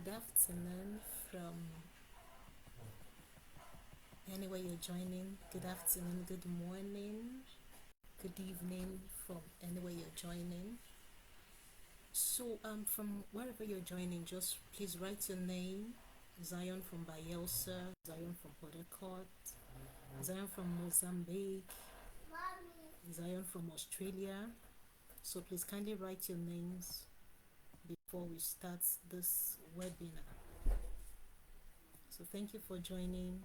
Good afternoon from anywhere you're joining. Good afternoon, good morning, good evening from anywhere you're joining. So, from wherever you're joining, just please write your name. Zion from Bayelsa, Zion from Port Harcourt, Zion from Mozambique, Zion from Australia. So please kindly write your names before we start this webinar. So thank you for joining.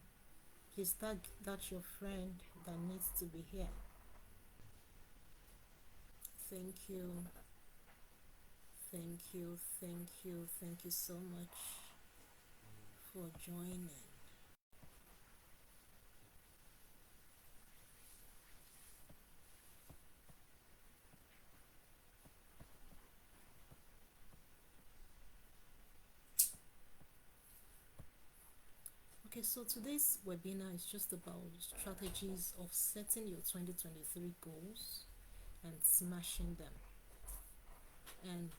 Please tag that your friend that needs to be here. Thank you. Thank you, thank you, thank you so much for joining. Okay, so today's webinar is just about strategies of setting your 2023 goals and smashing them. And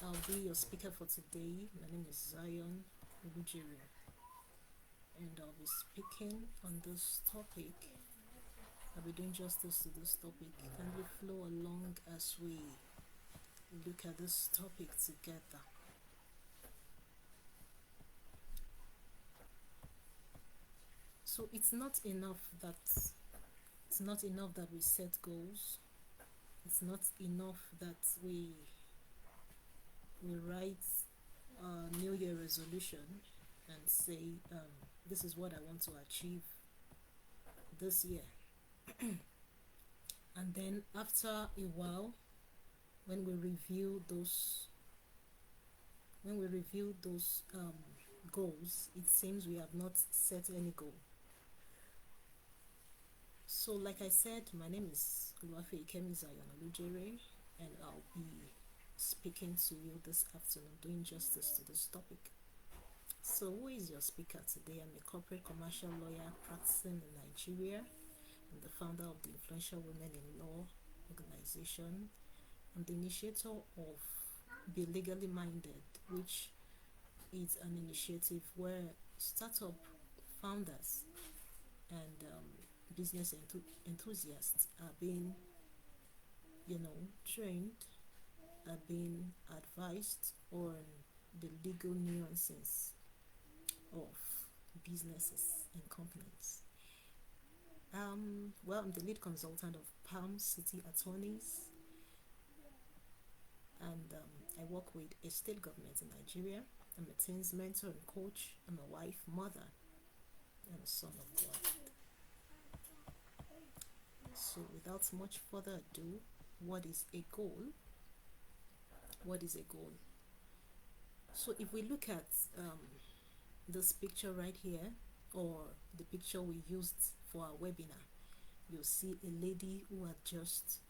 I'll be your speaker for today. My name is Zion Ujiri, and I'll be speaking on this topic. I'll be doing justice to this topic. Kindly flow along as we look at this topic together. So it's not enough that we set goals. It's not enough that we write a New Year resolution and say, this is what I want to achieve this year. And then after a while, when we review those goals, it seems we have not set any goal. So like I said, my name is Oluwafeyikemi Zion Olujere, and I'll be speaking to you this afternoon, doing justice to this topic. So who is your speaker today? I'm a corporate commercial lawyer practicing in Nigeria. I'm the founder of the Influential Women in Law organization. I'm the initiator of Be Legally Minded, which is an initiative where startup founders and business enthusiasts are being, trained, are being advised on the legal nuances of businesses and companies. Well, I'm the lead consultant of Palm City Attorneys, and I work with a state government in Nigeria. I'm a teens mentor and coach. I'm a wife, mother, and a son of God. So without much further ado, what is a goal? What is a goal? So if we look at this picture right here, or the picture we used for our webinar, you'll see a lady who had just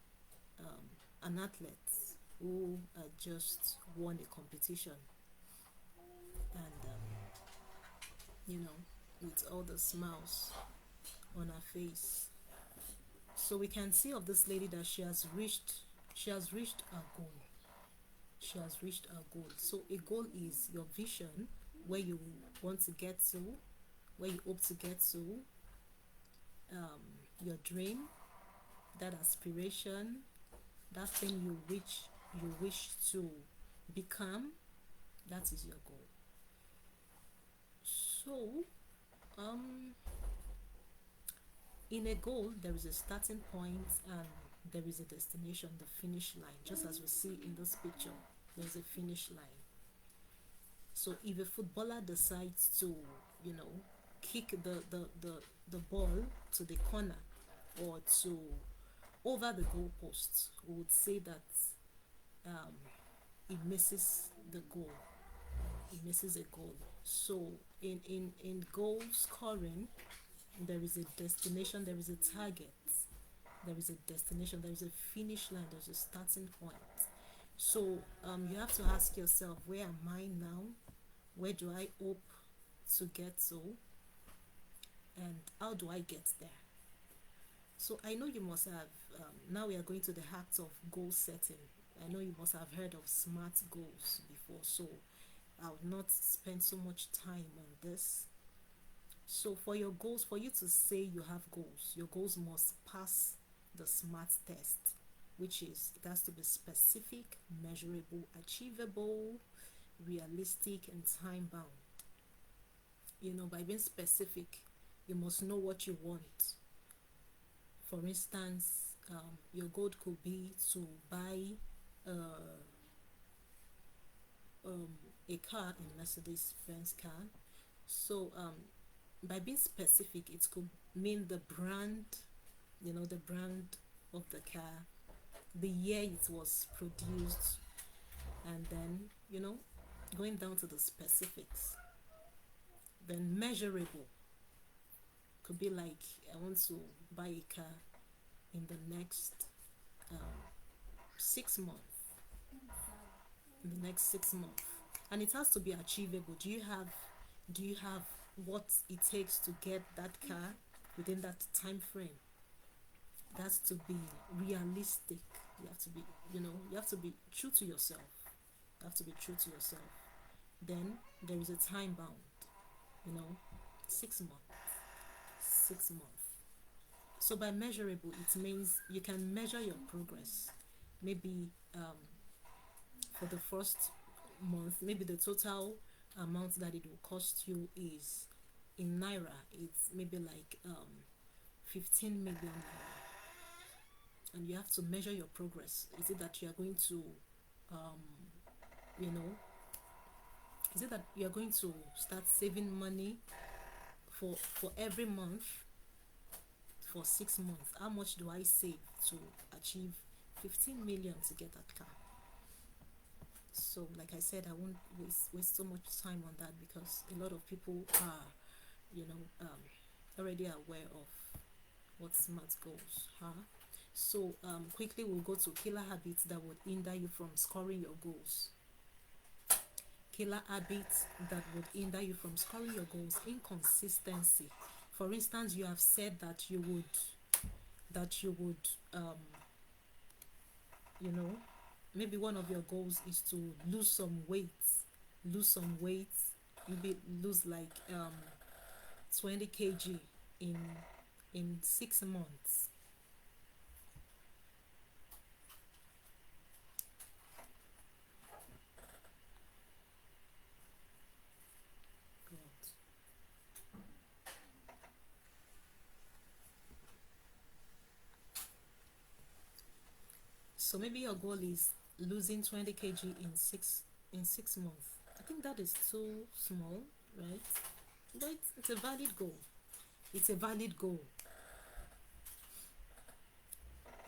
an athlete who had just won a competition, and with all the smiles on her face. So we can see of this lady that she has reached her goal. She has reached her goal. So a goal is your vision, where you want to get to, where you hope to get to, your dream, that aspiration, that thing you wish to become. That is your goal. So in a goal, there is a starting point and there is a destination, the finish line. Just as we see in this picture, there's a finish line. So if a footballer decides to, kick the ball to the corner or to over the goalpost, we would say that it misses the goal. It misses a goal. So in goal scoring, there is a destination, there is a target, there is a destination, there is a finish line, there's a starting point. So you have to ask yourself, where am I now? Where do I hope to get to? And how do I get there? So I know you must have, now we are going to the act of goal setting. I know you must have heard of SMART goals before. So I would not spend so much time on this. So for your goals, for you to say you have goals, your goals must pass the SMART test, which is it has to be specific, measurable, achievable, realistic, and time bound. By being specific, you must know what you want. For instance, your goal could be to buy uh, a car, in Mercedes Benz car. So by being specific, it could mean the brand, the brand of the car, the year it was produced, and then going down to the specifics. Then measurable could be like, I want to buy a car in the next um, 6 months. In the next 6 months, and it has to be achievable. Do you have what it takes to get that car within that time frame? That's to be realistic. You have to be true to yourself. You have to be true to yourself. Then there is a time bound. you know 6 months. 6 months. So by measurable, it means you can measure your progress. Maybe for the first month, maybe the total amount that it will cost you is, in naira, it's maybe like 15 million naira, and you have to measure your progress. Is it that you are going to um, you know is it that you are going to start saving money for every month for 6 months? How much do I save to achieve 15 million to get that car? So like I said, I won't waste so much time on that, because a lot of people are you know already aware of what smart goals are. So quickly we'll go to killer habits that would hinder you from scoring your goals. Killer habits that would hinder you from scoring your goals: inconsistency. For instance, you have said that you would you know maybe one of your goals is to lose some weight, maybe lose like 20 kg in 6 months. God. So maybe your goal is losing 20 kg in 6 months. I think that is too small, right? But it's a valid goal. It's a valid goal.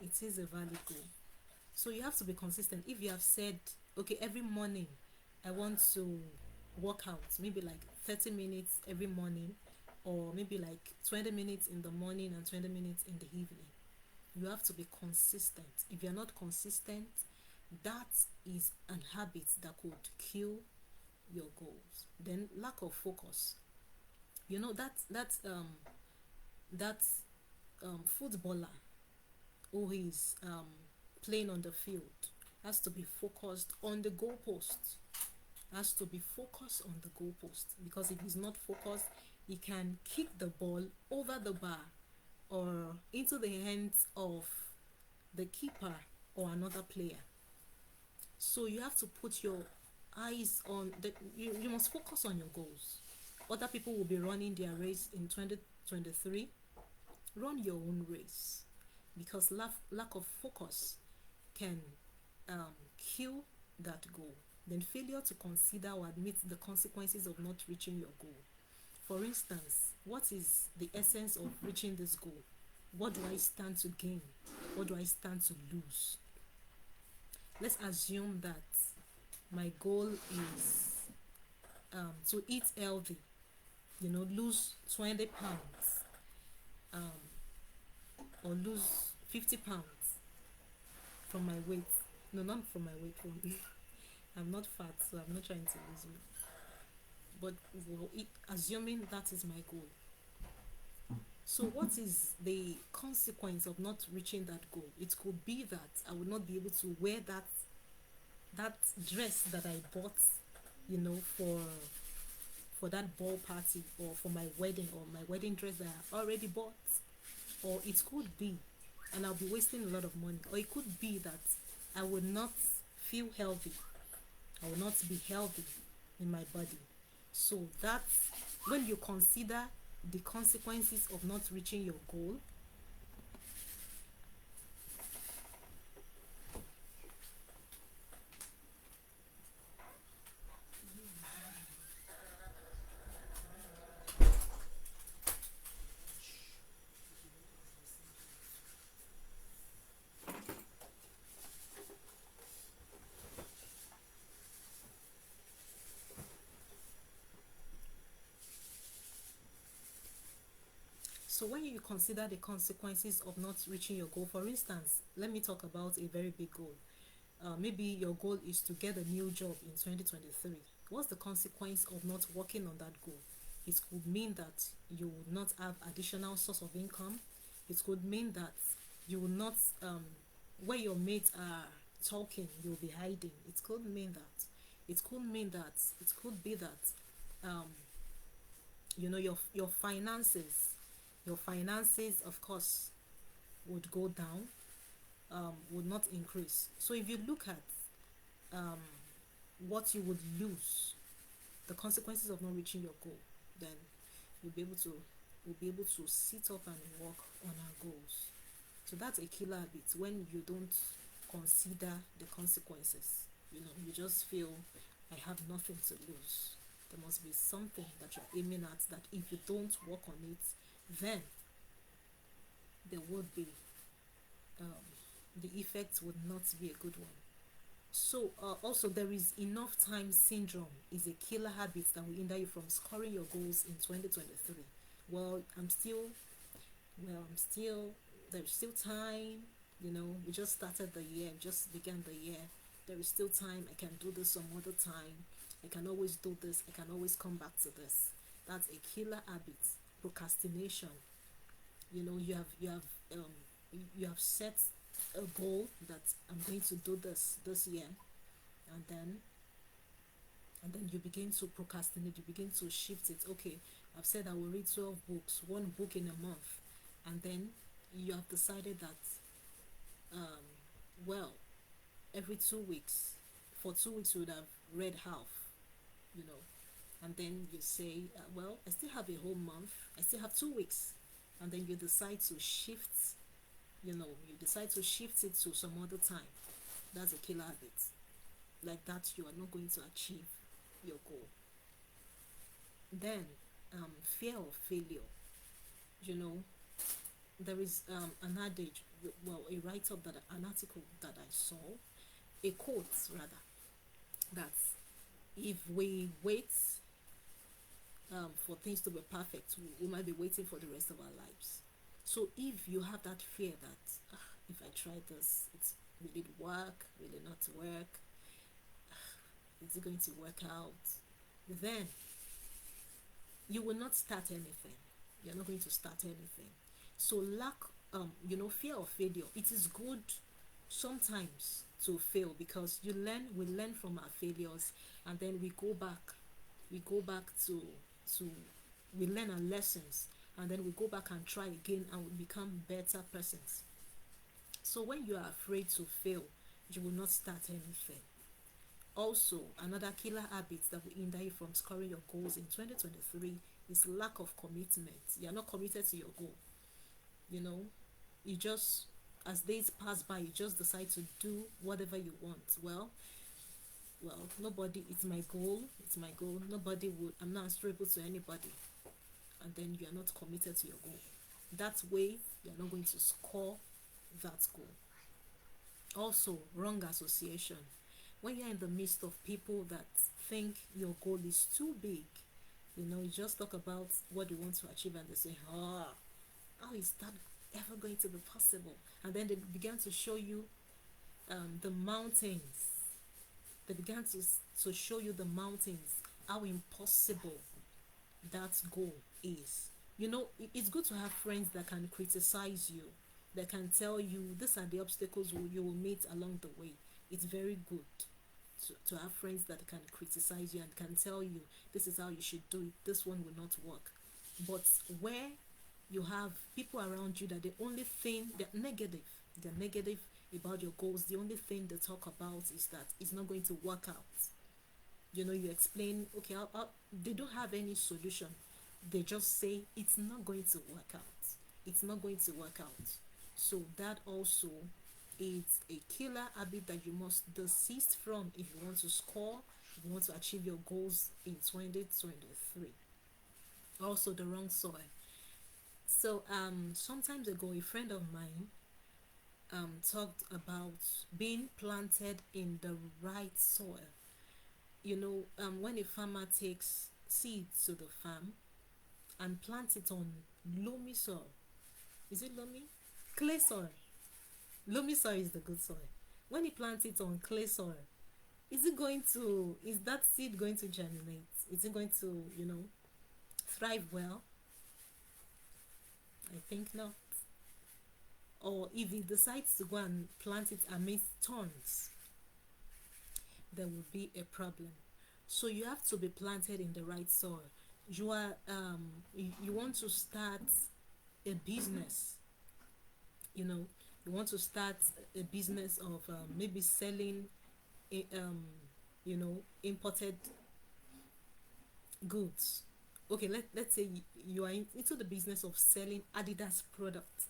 It is a valid goal. So you have to be consistent. If you have said, okay, every morning I want to work out, maybe like 30 minutes every morning, or maybe like 20 minutes in the morning and 20 minutes in the evening, you have to be consistent. If you're not consistent, that is an habit that could kill your goals. Then lack of focus. That footballer who is playing on the field has to be focused on the goalpost. Has to be focused on the goalpost, because if he's not focused, he can kick the ball over the bar or into the hands of the keeper or another player. So you have to put your eyes on you must focus on your goals. Other people will be running their race in 2023. Run your own race, because lack of focus can kill that goal. Then failure to consider or admit the consequences of not reaching your goal. For instance, what is the essence of reaching this goal? What do I stand to gain? What do I stand to lose? Let's assume that my goal is to eat healthy, lose 20 pounds, or lose 50 pounds from my weight. No, not from my weight. I'm not fat, so I'm not trying to lose weight. But assuming that is my goal. So what is the consequence of not reaching that goal? It could be that I would not be able to wear that dress that I bought for that ball party, or for my wedding, or my wedding dress that I already bought. Or it could be, and I'll be wasting a lot of money. Or it could be that I would not feel healthy. I will not be healthy in my body. So that's when you consider the consequences of not reaching your goal. So when you consider the consequences of not reaching your goal, for instance, let me talk about a very big goal. Maybe your goal is to get a new job in 2023. What's the consequence of not working on that goal? It could mean that you will not have additional source of income. It could mean that you will not, where your mates are talking, you'll be hiding. It could mean that. It could mean that. It could be that, um, your finances, of course, would go down, would not increase. So if you look at, um, what you would lose, the consequences of not reaching your goal, then you'll be able to we'll be able to sit up and work on our goals. So that's a killer habit, when you don't consider the consequences. You just feel, I have nothing to lose. There must be something that you're aiming at, that if you don't work on it, then there would be, um, the effect would not be a good one. So, also, there is enough time syndrome is a killer habit that will hinder you from scoring your goals in 2023. Well, I'm still, there's still time. We just started the year, just began the year. There is still time. I can do this some other time. I can always do this. I can always come back to this. That's a killer habit. Procrastination. You have set a goal that I'm going to do this year, and then you begin to procrastinate. You begin to shift it. Okay, I've said I will read 12 books, one book in a month, and then you have decided that, um well, every 2 weeks, for 2 weeks you would have read half, you know and then you say, well, I still have a whole month, I still have 2 weeks, and then you decide to shift it to some other time. That's a killer habit. Like that, you are not going to achieve your goal. Then, fear of failure. you know there is, an adage, well, a write-up, that an article that I saw, a quote rather, that if we wait, for things to be perfect, we might be waiting for the rest of our lives. So if you have that fear that, if I try this, will it work, will it not work, is it going to work out, then you will not start anything. You're not going to start anything. So fear of failure. It is good sometimes to fail, because we learn from our failures, and then we go back to we learn our lessons, and then we go back and try again, and we become better persons. So when you are afraid to fail, you will not start anything. Also, another killer habit that will hinder you from scoring your goals in 2023 is lack of commitment. You are not committed to your goal. You know, you just, as days pass by, you just decide to do whatever you want. Well, nobody, it's my goal, Nobody would, I'm not answerable to anybody. And then you are not committed to your goal. That way, you're not going to score that goal. Also, wrong association. When you're in the midst of people that think your goal is too big, you just talk about what you want to achieve, and they say, how is that ever going to be possible? And then they began to show you, the mountains. They began to show you the mountains, how impossible that goal is. It's good to have friends that can criticize you, that can tell you these are the obstacles you will meet along the way. It's very good to have friends that can criticize you and can tell you this is how you should do it, this one will not work. But where you have people around you that the only thing they're negative about your goals, the only thing they talk about is that it's not going to work out. You explain, okay, they don't have any solution. They just say it's not going to work out. It's not going to work out. So that also is a killer habit that you must desist from if you want to score, if you want to achieve your goals in 2023. Also, the wrong soil. So, sometimes ago, a friend of mine talked about being planted in the right soil. When a farmer takes seeds to the farm and plants it on loamy soil, is it loamy? Clay soil. Loamy soil is the good soil. When he plants it on clay soil, is that seed going to germinate? Is it going to, thrive well? I think not. Or if he decides to go and plant it amidst thorns, there will be a problem. So you have to be planted in the right soil. You want to start a business. You want to start a business of maybe selling, imported goods. Okay, let's say you are into the business of selling Adidas products.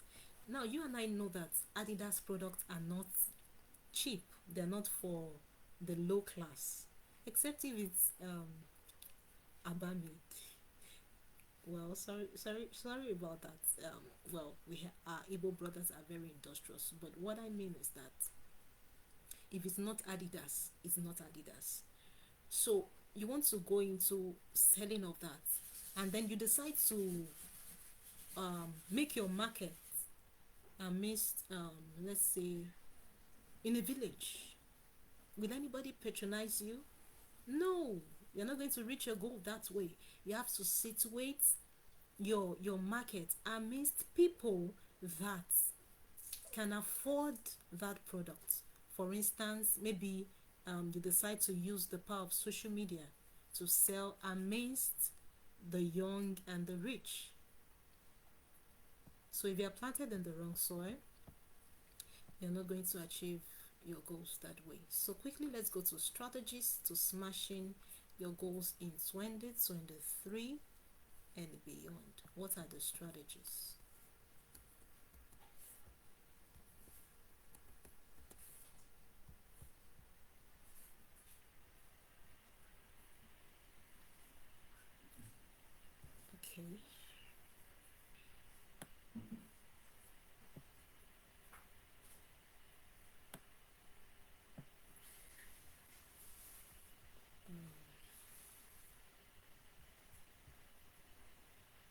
Now you and I know that Adidas products are not cheap. They're not for the low class, except if it's Abamid. Well, sorry about that. Our Igbo brothers are very industrious, but what I mean is that if it's not Adidas, it's not Adidas. So you want to go into selling of that, and then you decide to make your market amidst, let's say, in a village. Will anybody patronize you? No, you're not going to reach your goal that way. You have to situate your market amidst people that can afford that product. For instance, maybe you decide to use the power of social media to sell amidst the young and the rich. So if you are planted in the wrong soil, you're not going to achieve your goals that way. So quickly, let's go to strategies to smashing your goals in 2023 and beyond. What are the strategies? Okay.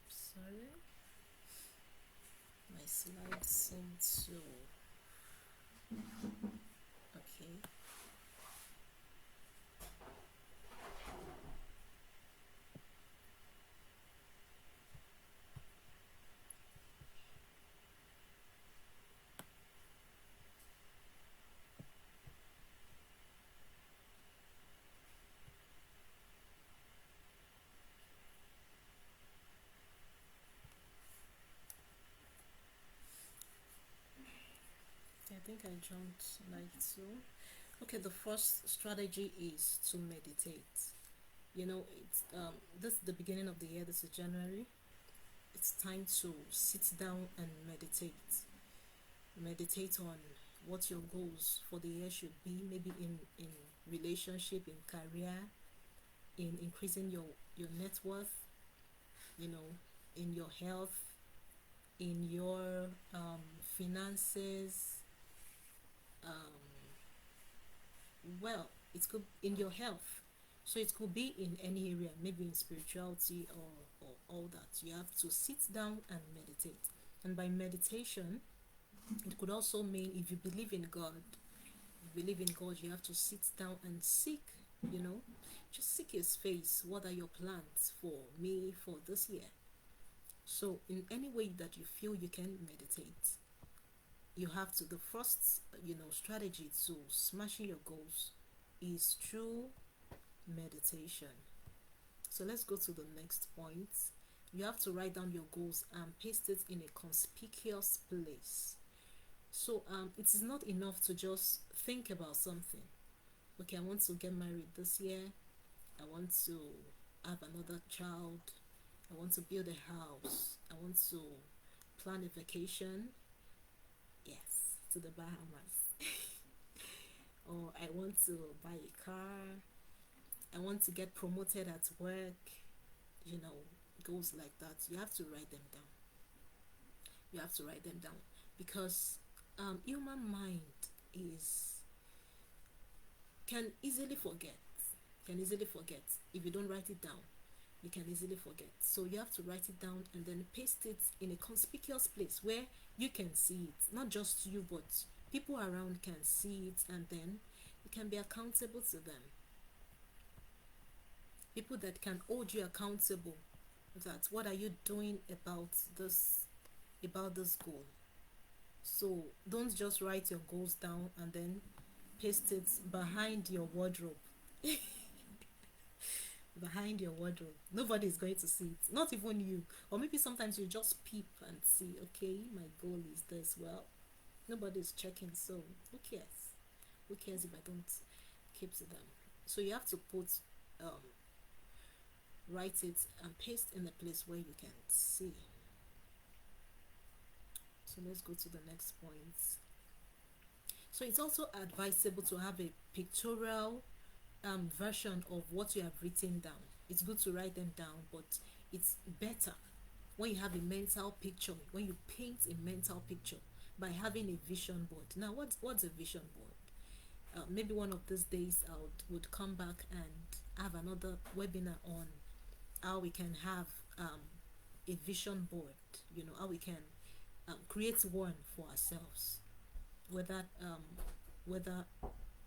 Sorry, my slides seem to. Okay. I think I jumped like two. Okay, the first strategy is to meditate. It's this is the beginning of the year. This is January. It's time to sit down and meditate. Meditate on what your goals for the year should be. Maybe in relationship, in career, in increasing your net worth. In your health, in your finances. Well, it could in your health, so it could be in any area, maybe in spirituality or all that. You have to sit down and meditate, and by meditation it could also mean if you believe in God, you have to sit down and seek, just seek his face. What are your plans for me for this year? So in any way that you feel you can meditate, you have to the first strategy to smashing your goals is through meditation. So let's go to the next point. You have to write down your goals and paste it in a conspicuous place. So it is not enough to just think about something. Okay, I want to get married this year. I want to have another child. I want to build a house. I want to plan a vacation. Yes, to the Bahamas. Or I want to buy a car. I want to get promoted at work. You know, goals like that. You have to write them down. You have to write them down because human mind is can easily forget. Can easily forget if you don't write it down. You can easily forget. So you have to write it down and then paste it in a conspicuous place where you can see it. Not just you, but people around can see it, and then you can be accountable to them. People that can hold you accountable. That what are you doing about this goal? So don't just write your goals down and then paste it behind your wardrobe. Behind your wardrobe, nobody is going to see it, not even you. Or maybe sometimes you just peep and see, okay, my goal is this. Well, nobody is checking, so who cares if I don't keep to them? So you have to um write it and paste in a place where you can see. So let's go to the next point. So it's also advisable to have a pictorial version of what you have written down. It's good to write them down, but it's better when you have a mental picture, when you paint a mental picture by having a vision board. Now, what's a vision board? Maybe one of these days I would come back and have another webinar on how we can have a vision board. You know, how we can create one for ourselves, whether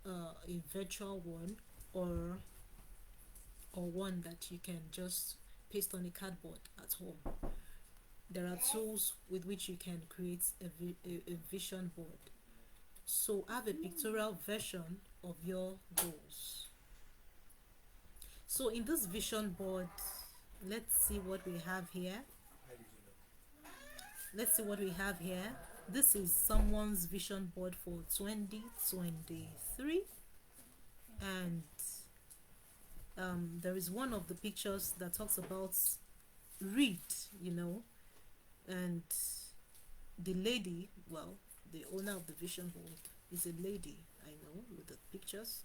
a virtual one or one that you can just paste on a cardboard at home. There are tools with which you can create a vision board. So have a pictorial version of your goals. So in this vision board, let's see what we have here. This is someone's vision board for 2023, and there is one of the pictures that talks about read, and the lady, well, the owner of the vision board is a lady, I know, with the pictures,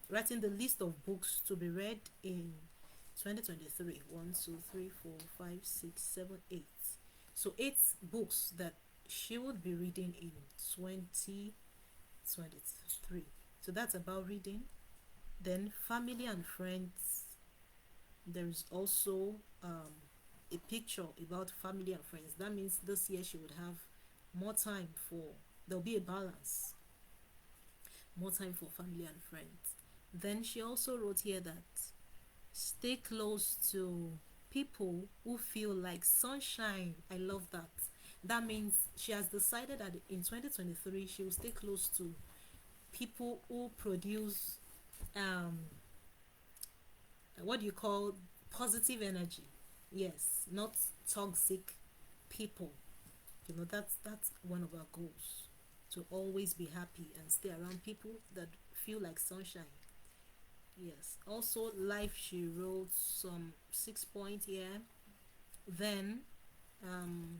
writing the list of books to be read in 2023. 1, 2, 3, 4, 5, 6, 7, 8. So 8 books that she would be reading in 2023. So that's about reading. Then family and friends. There's also a picture about family and friends. That means this year she would have more time there'll be a balance. More time for family and friends. Then she also wrote here that stay close to people who feel like sunshine. I love that. That means she has decided that in 2023 she will stay close to people who produce what do you call positive energy. Yes, not toxic people. That's one of our goals, to always be happy and stay around people that feel like sunshine. Yes. Also, life, she wrote some 6 points here. Then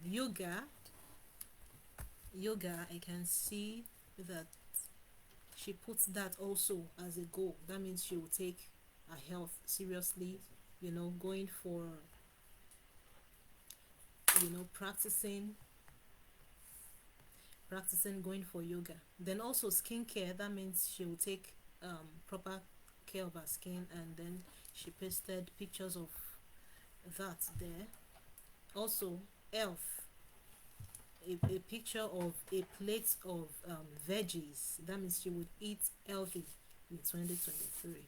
yoga, I can see that she puts that also as a goal. That means she will take her health seriously, going for practicing going for yoga. Then also skincare, that means she will take proper care of her skin, and then she pasted pictures of that there. Also health, a picture of a plate of veggies. That means she would eat healthy in 2023.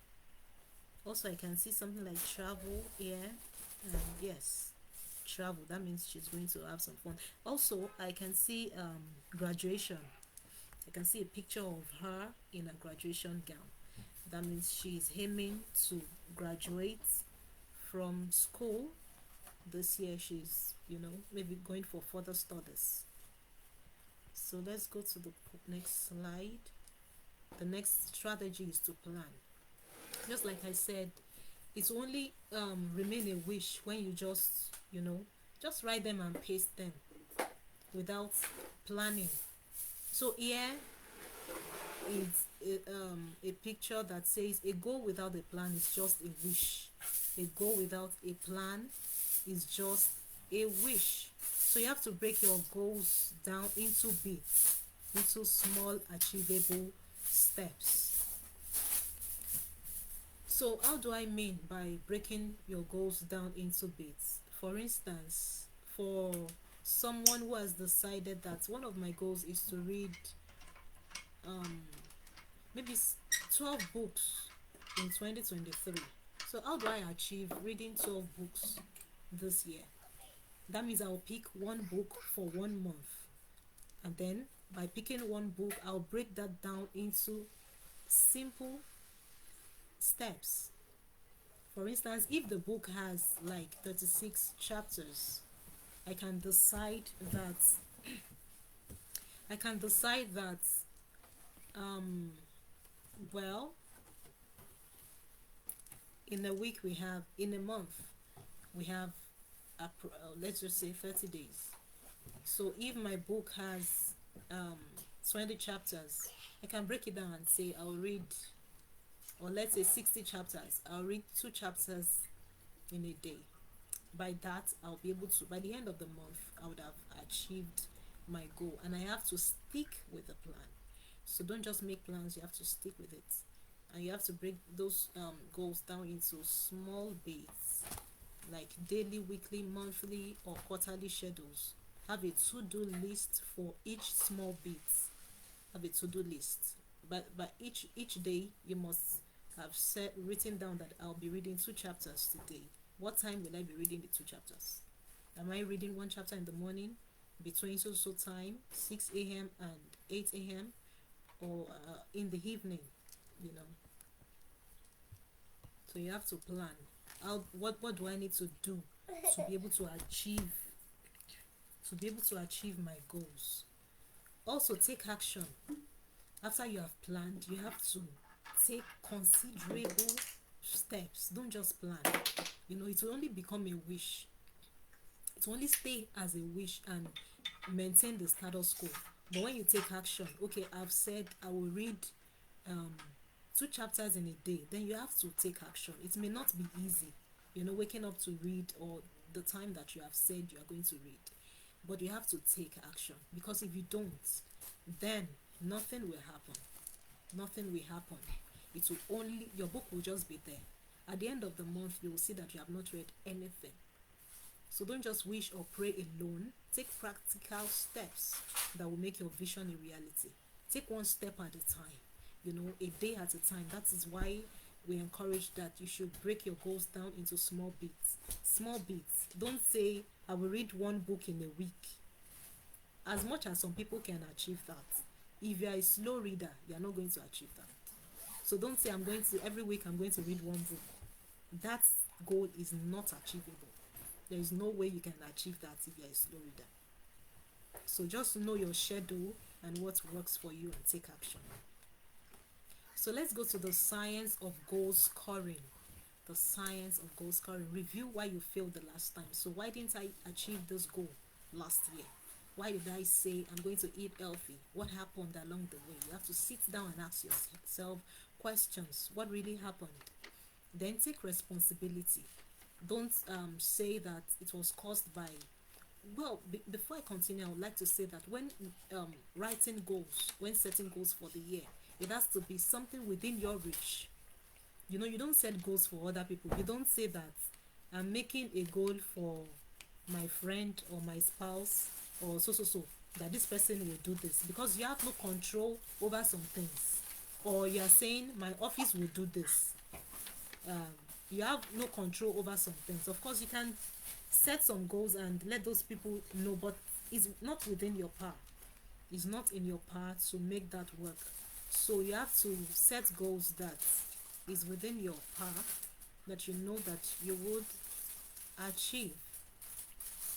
Also, I can see something like travel here, and yes, travel, that means she's going to have some fun. Also, I can see graduation. I can see a picture of her in a graduation gown. That means she's aiming to graduate from school this year. She's, maybe going for further studies. So let's go to the next slide. The next strategy is to plan. Just like I said, it's only remain a wish when you just write them and paste them without planning. So here is a picture that says a goal without a plan is just a wish. A goal without a plan is just a wish. So you have to break your goals down into bits, into small achievable steps. So how do I mean by breaking your goals down into bits? For instance, for someone who has decided that one of my goals is to read maybe 12 books in 2023. So how do I achieve reading 12 books this year? That means I'll pick one book for 1 month, and then by picking one book, I'll break that down into simple steps. For instance, if the book has like 36 chapters, I can decide that well, in a week in a month we have let's just say 30 days. So if my book has 20 chapters, I can break it down and say I'll read, or let's say 60 chapters, I'll read 2 chapters in a day. By that, I'll be able to, by the end of the month, I would have achieved my goal. And I have to stick with the plan. So don't just make plans, you have to stick with it. And you have to break those goals down into small bits, like daily, weekly, monthly, or quarterly schedules. Have a to-do list for each small bit. Have a to-do list. But each day, you must have written down that I'll be reading 2 chapters today. What time will I be reading the 2 chapters? Am I reading 1 chapter in the morning, between so time, 6 a.m. and 8 a.m., or in the evening, So you have to plan. What do I need to do to be able to achieve my goals? Also, take action. After you have planned, you have to take considerable steps. Don't just plan. It will only become a wish. It will only stay as a wish and maintain the status quo. But when you take action, okay, I've said I will read 2 chapters in a day, then you have to take action. It may not be easy, waking up to read, or the time that you have said you are going to read, but you have to take action, because if you don't, then nothing will happen. It will only, your book will just be there. At the end of the month, you will see that you have not read anything. So don't just wish or pray alone. Take practical steps that will make your vision a reality. Take one step at a time, a day at a time. That is why we encourage that you should break your goals down into small bits. Don't say I will read 1 book in a week. As much as some people can achieve that, if you are a slow reader, you are not going to achieve that. So don't say every week I'm going to read 1 book. That goal is not achievable. There is no way you can achieve that if you are a slow reader. So just know your schedule and what works for you and take action. So let's go to the science of goal scoring. The science of goal scoring. Review why you failed the last time. So why didn't I achieve this goal last year? Why did I say I'm going to eat healthy? What happened along the way? You have to sit down and ask yourself questions. What really happened? Then take responsibility. Don't say that it was caused by... before I continue, I would like to say that when writing goals, when setting goals for the year, it has to be something within your reach. You don't set goals for other people. You don't say that I'm making a goal for my friend or my spouse or so, that this person will do this, because you have no control over some things. Or you are saying my office will do this. You have no control over some things. Of course, you can set some goals and let those people know, but it's not within your power. It's not in your power to make that work. So you have to set goals that is within your path that you know that you would achieve,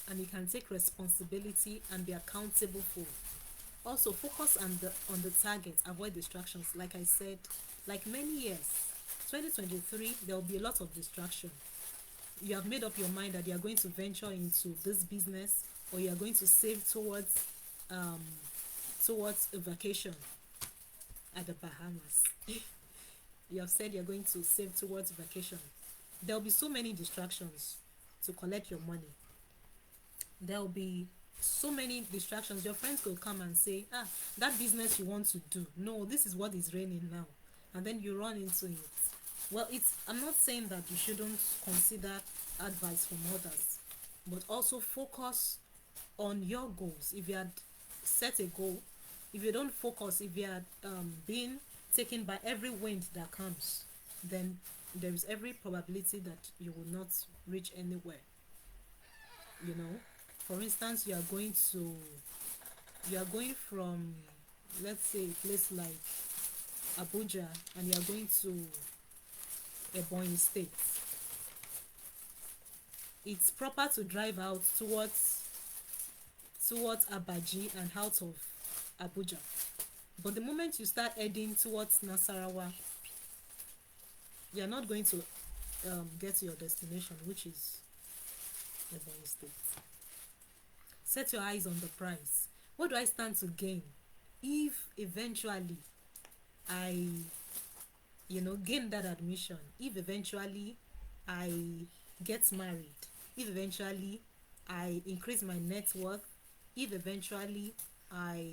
and you can take responsibility and be accountable for. Also, focus on the target, avoid distractions. Like I said, like many years, 2023, there will be a lot of distraction. You have made up your mind that you are going to venture into this business, or you are going to save um towards a vacation at the Bahamas. You have said you're going to save towards vacation. There will be so many distractions to collect your money. There will be so many distractions. Your friends will come and say, that business you want to do, no, this is what is raining now, and then you run into it. Well, it's I'm not saying that you shouldn't consider advice from others, but also focus on your goals. If you had set a goal, if you don't focus, if you are being taken by every wind that comes, then there is every probability that you will not reach anywhere. You know, for instance, you are going from, let's say, a place like Abuja, and you are going to Ebonyi State. It's proper to drive out towards Abaji and out of Abuja. But the moment you start heading towards Nasarawa, you're not going to get to your destination, which is Ebonyi State. Set your eyes on the price. What do I stand to gain if eventually I, gain that admission? If eventually I get married? If eventually I increase my net worth? If eventually I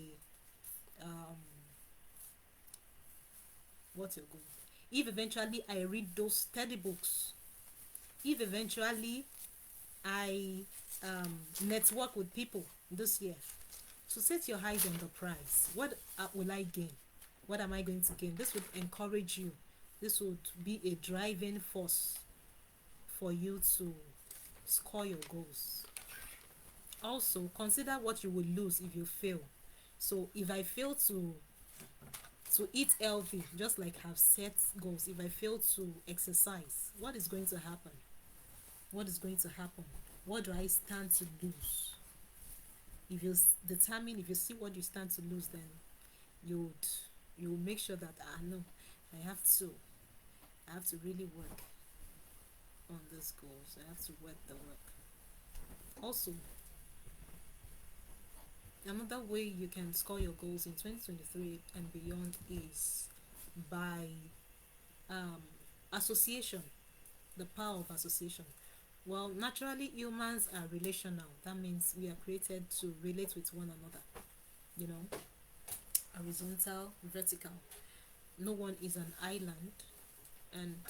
what's your goal? If eventually I read those study books? If eventually I network with people this year? So set your eyes on the price. What will I gain? What am I going to gain? This would encourage you. This would be a driving force for you to score your goals. Also, consider what you will lose if you fail. So if I fail to eat healthy, just like I've set goals, if I fail to exercise, what is going to happen? What is going to happen? What do I stand to lose? If you if you see what you stand to lose, then you will make sure that no, I have to really work on these goals. I have to work the work. Also, another way you can score your goals in 2023 and beyond is by association, the power of association. Well, naturally, humans are relational. That means we are created to relate with one another. You know, horizontal, vertical. No one is an island, and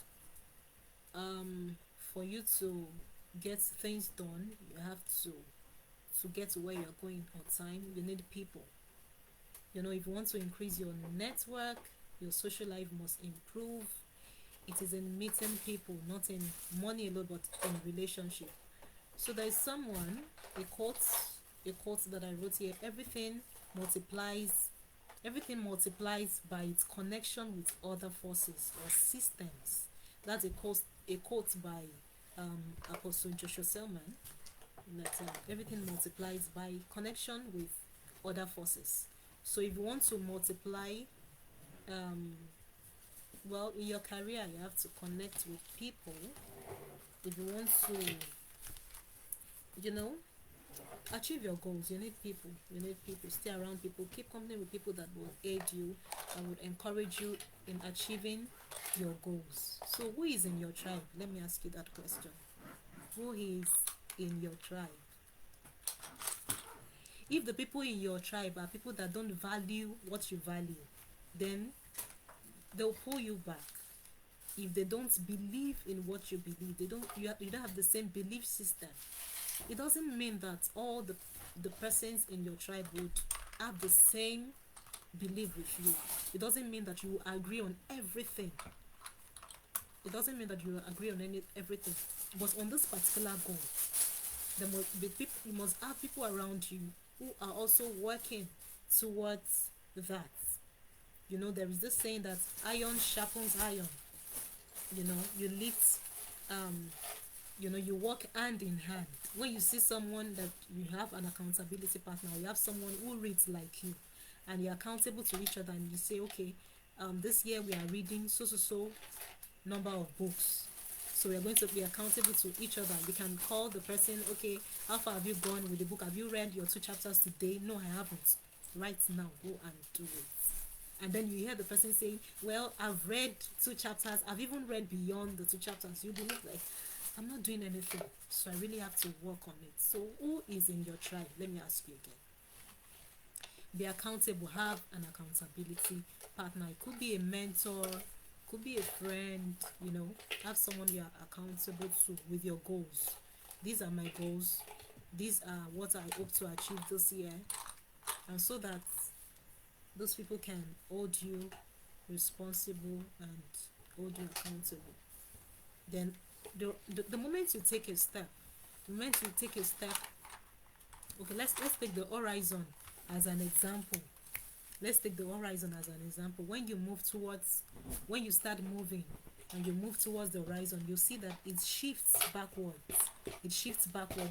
for you to get things done, you have to get to where you're going on time. You need people. You know, if you want to increase your network, your social life must improve. It is in meeting people, not in money alone, but in relationship. So there is a quote that I wrote here. Multiplies everything multiplies by its connection with other forces or systems. That's a quote by Apostle Joshua Selman, that everything multiplies by connection with other forces. So if you want to multiply, well, in your career, you have to connect with people. If you want to, achieve your goals, you need people. Stay around people. Keep company with people that will aid you, that would encourage you in achieving your goals. So who is in your tribe? Let me ask you that question. Who is in your tribe? If the people in your tribe are people that don't value what you value, then they'll pull you back. If they don't believe in what you believe, you don't have the same belief system. It doesn't mean that all the persons in your tribe would have the same belief with you. It doesn't mean that you agree on everything. Everything. But on this particular goal, you must have people around you who are also working towards that. There is this saying that iron sharpens iron. you lift, um you work hand in hand. When you see someone that you have an accountability partner, you have someone who reads like you, and you're accountable to each other, and you say, okay, this year we are reading so number of books, so we are going to be accountable to each other. You can call the person, okay, how far have you gone with the book? Have you read your 2 chapters today? No, I haven't. Right now, go and do it. And then you hear the person saying, well, I've read 2 chapters, I've even read beyond the 2 chapters. You believe, like, I'm not doing anything, so I really have to work on it. So who is in your tribe? Let me ask you again. Be accountable. Have an accountability partner. It could be a mentor, could be a friend. Have someone you are accountable to with your goals. These are my goals, these are what I hope to achieve this year, and so that those people can hold you responsible and hold you accountable. Then the moment you take a step, okay, let's take the horizon as an example. When you start moving and you move towards the horizon, you see that it shifts backwards.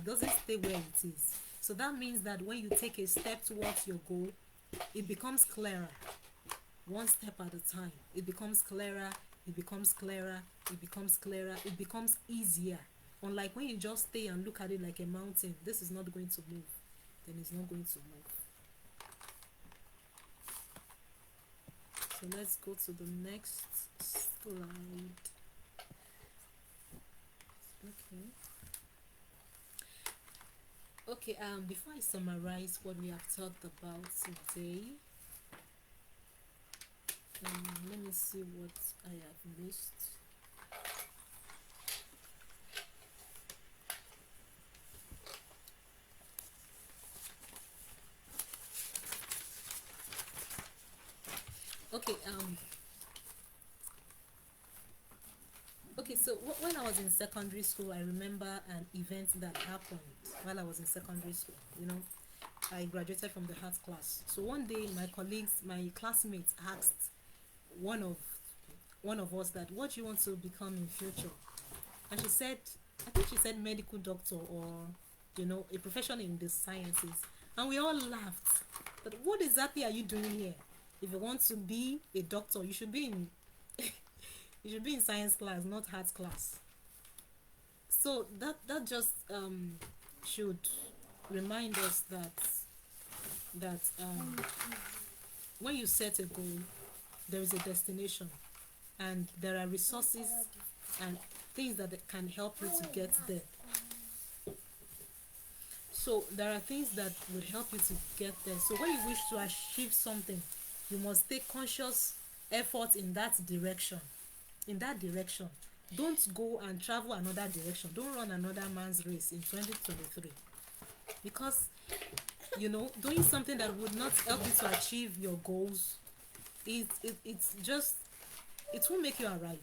Doesn't stay where it is. So that means that when you take a step towards your goal, it becomes clearer. One step at a time, it becomes clearer, it becomes easier. Unlike when you just stay and look at it like a mountain, this is not going to move, then it's not going to move. So let's go to the next slide. Okay, before I summarize what we have talked about today, let me see what I have missed. Okay, so when I was in secondary school, I remember an event that happened while I was in secondary school. I graduated from the art class. So one day, my classmates asked one of us that, what do you want to become in future? And I think she said medical doctor, or a profession in the sciences. And we all laughed. But what exactly are you doing here? If you want to be a doctor, you should be in science class, not art class. So that just should remind us that when you set a goal, there is a destination, and there are resources and things that can help you to get there. So there are things that would help you to get there. So when you wish to achieve something, you must take conscious effort in that direction. Don't go and travel another direction. Don't run another man's race in 2023, because doing something that would not help you to achieve your goals, it's just, it won't make you arrive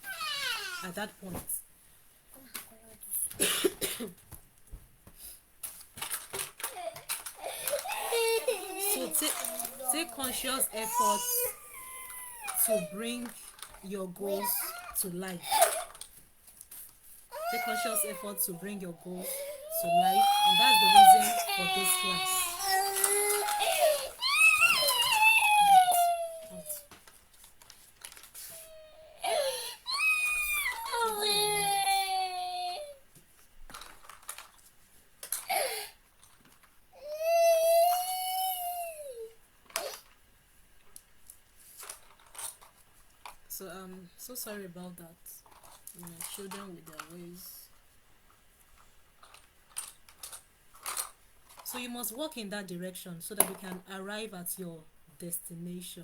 at that point. So take conscious efforts to bring your goals to life. Take conscious effort to bring your goals to life, and that's the reason for this class. So so sorry about that. Children with their ways. So you must walk in that direction so that you can arrive at your destination.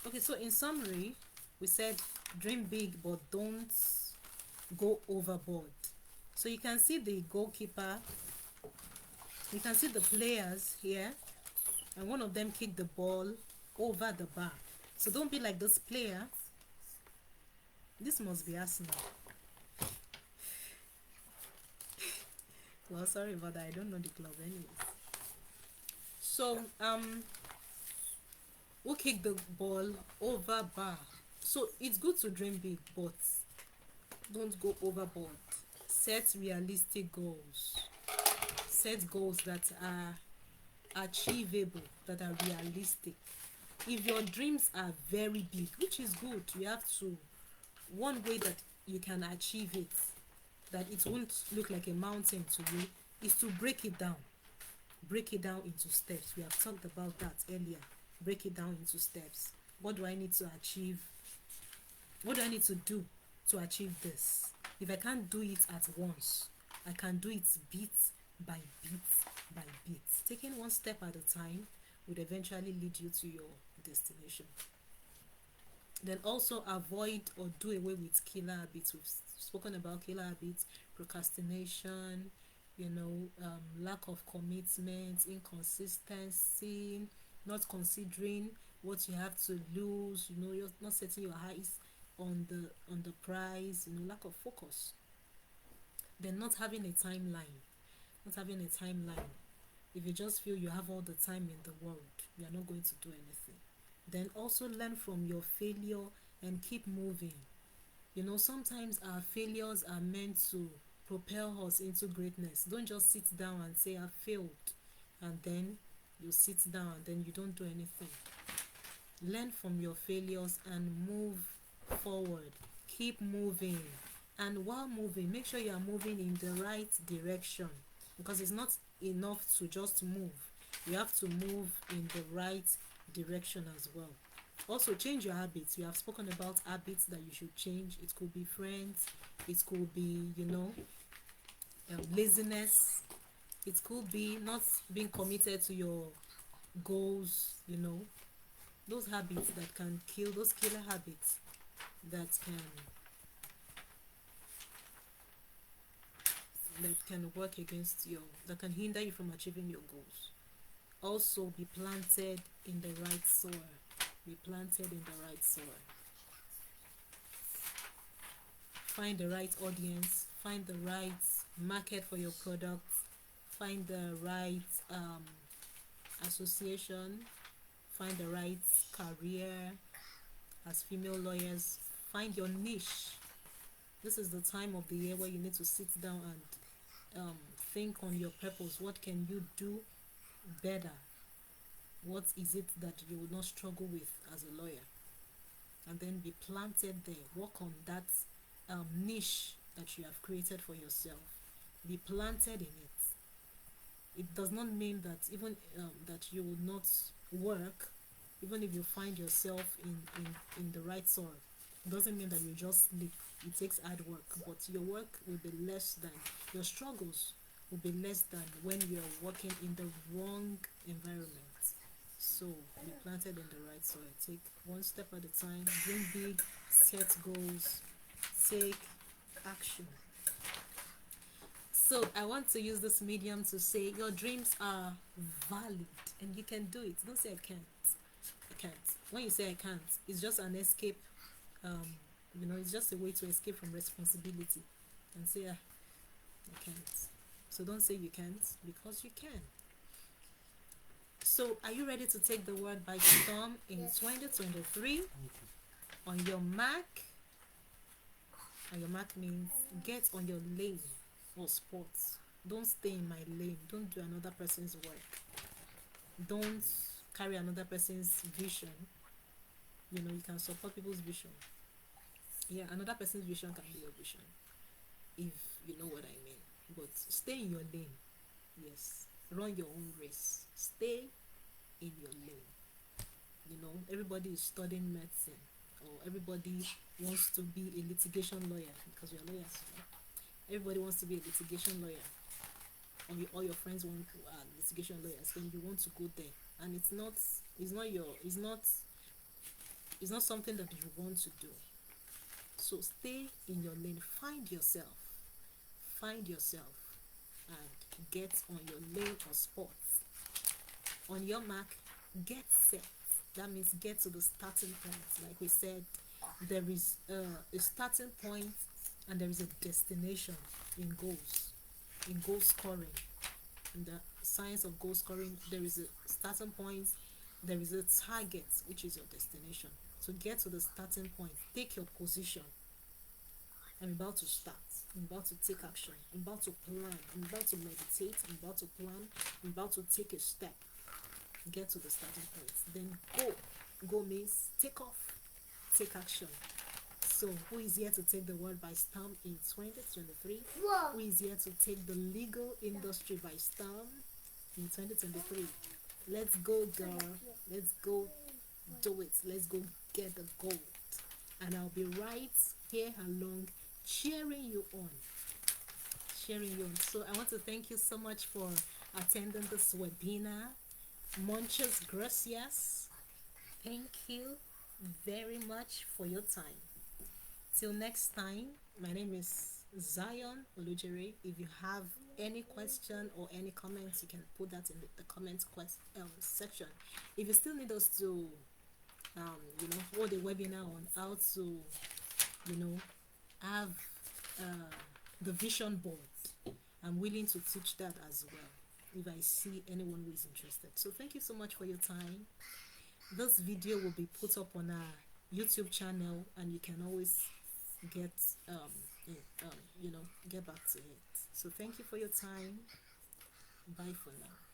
Okay, so in summary, we said dream big, but don't go overboard. So you can see the goalkeeper, you can see the players here, and one of them kicked the ball over the bar. So don't be like this player. This must be Arsenal. Well, sorry about that, I don't know the club anyways. So Who kick the ball over bar? So it's good to dream big, but don't go overboard. Set realistic goals. Set goals that are achievable, that are realistic. If your dreams are very big, which is good, you have to, one way that you can achieve it, that it won't look like a mountain to you, is to break it down. Break it down into steps. We have talked about that earlier. Break it down into steps. What do I need to achieve? What do I need to do to achieve this? If I can't do it at once, I can do it bit by bit by bit. Taking one step at a time would eventually lead you to your destination. Then also avoid or do away with killer habits. We've spoken about killer habits: procrastination, lack of commitment, inconsistency, not considering what you have to lose. You're not setting your eyes on the prize. Lack of focus. Then not having a timeline. Not having a timeline. If you just feel you have all the time in the world, you are not going to do anything. Then also learn from your failure and keep moving. Sometimes our failures are meant to propel us into greatness. Don't just sit down and say I failed, and then you sit down and then you don't do anything. Learn from your failures and move forward. Keep moving. And while moving, make sure you are moving in the right direction, because it's not enough to just move. You have to move in the right direction as well. Also, change your habits. We have spoken about habits that you should change. It could be friends, it could be laziness, it could be not being committed to your goals. Those habits that can kill, those killer habits that can work against that can hinder you from achieving your goals. Also, be planted in the right soil. Be planted in the right soil. Find the right audience. Find the right market for your product. Find the right association. Find the right career. As female lawyers, find your niche. This is the time of the year where you need to sit down and think on your purpose. What can you do better? What is it that you will not struggle with as a lawyer? And then be planted there. Work on that niche that you have created for yourself. Be planted in it. It does not mean that even that you will not work, even if you find yourself in the right soil. It doesn't mean that you just sleep. It takes hard work, but your work will be less than, your struggles will be less than when you're working in the wrong environment. So be planted in the right soil. Take one step at a time. Dream big. Set goals. Take action. So I want to use this medium to say your dreams are valid and you can do it. Don't say I can't. I can't. When you say I can't, it's just an escape. It's just a way to escape from responsibility and say I can't. So don't say you can't, because you can. So are you ready to take the world by storm in 2023? On your mark. And your mark means get on your lane or sports. Don't stay in my lane. Don't do another person's work. Don't carry another person's vision. You can support people's vision. Yeah, another person's vision can be your vision, if you know what I mean. But stay in your lane. Yes. Run your own race. Stay in your lane. Everybody is studying medicine, or everybody wants to be a litigation lawyer, because we are lawyers. Everybody wants to be a litigation lawyer, or all your friends want litigation lawyers. Then you want to go there, and it's not something that you want to do. So stay in your lane. Find yourself, and get on your lane or sport. On your mark, get set. That means get to the starting point. Like we said, there is a starting point and there is a destination in goal scoring. In the science of goal scoring, there is a starting point there is a target, which is your destination. So get to the starting point, take your position. I'm about to start. I'm about to take action. I'm about to plan. I'm about to meditate. I'm about to plan. I'm about to take a step. Get to the starting point. Then go. Go means take off. Take action. So, who is here to take the world by storm in 2023? Whoa. Who is here to take the legal industry by storm in 2023? Let's go, girl. Let's go do it. Let's go get the gold. And I'll be right here along, cheering you on. Cheering you on. So, I want to thank you so much for attending this webinar. Muchas gracias. Thank you very much for your time. Till next time, my name is Zion Olujere. If you have any question or any comments, you can put that in the comments section. If you still need us to, hold a webinar on how to, have the vision board, I'm willing to teach that as well if I see anyone who is interested. So thank you so much for your time. This video will be put up on our YouTube channel, and you can always get get back to it. So thank you for your time. Bye for now.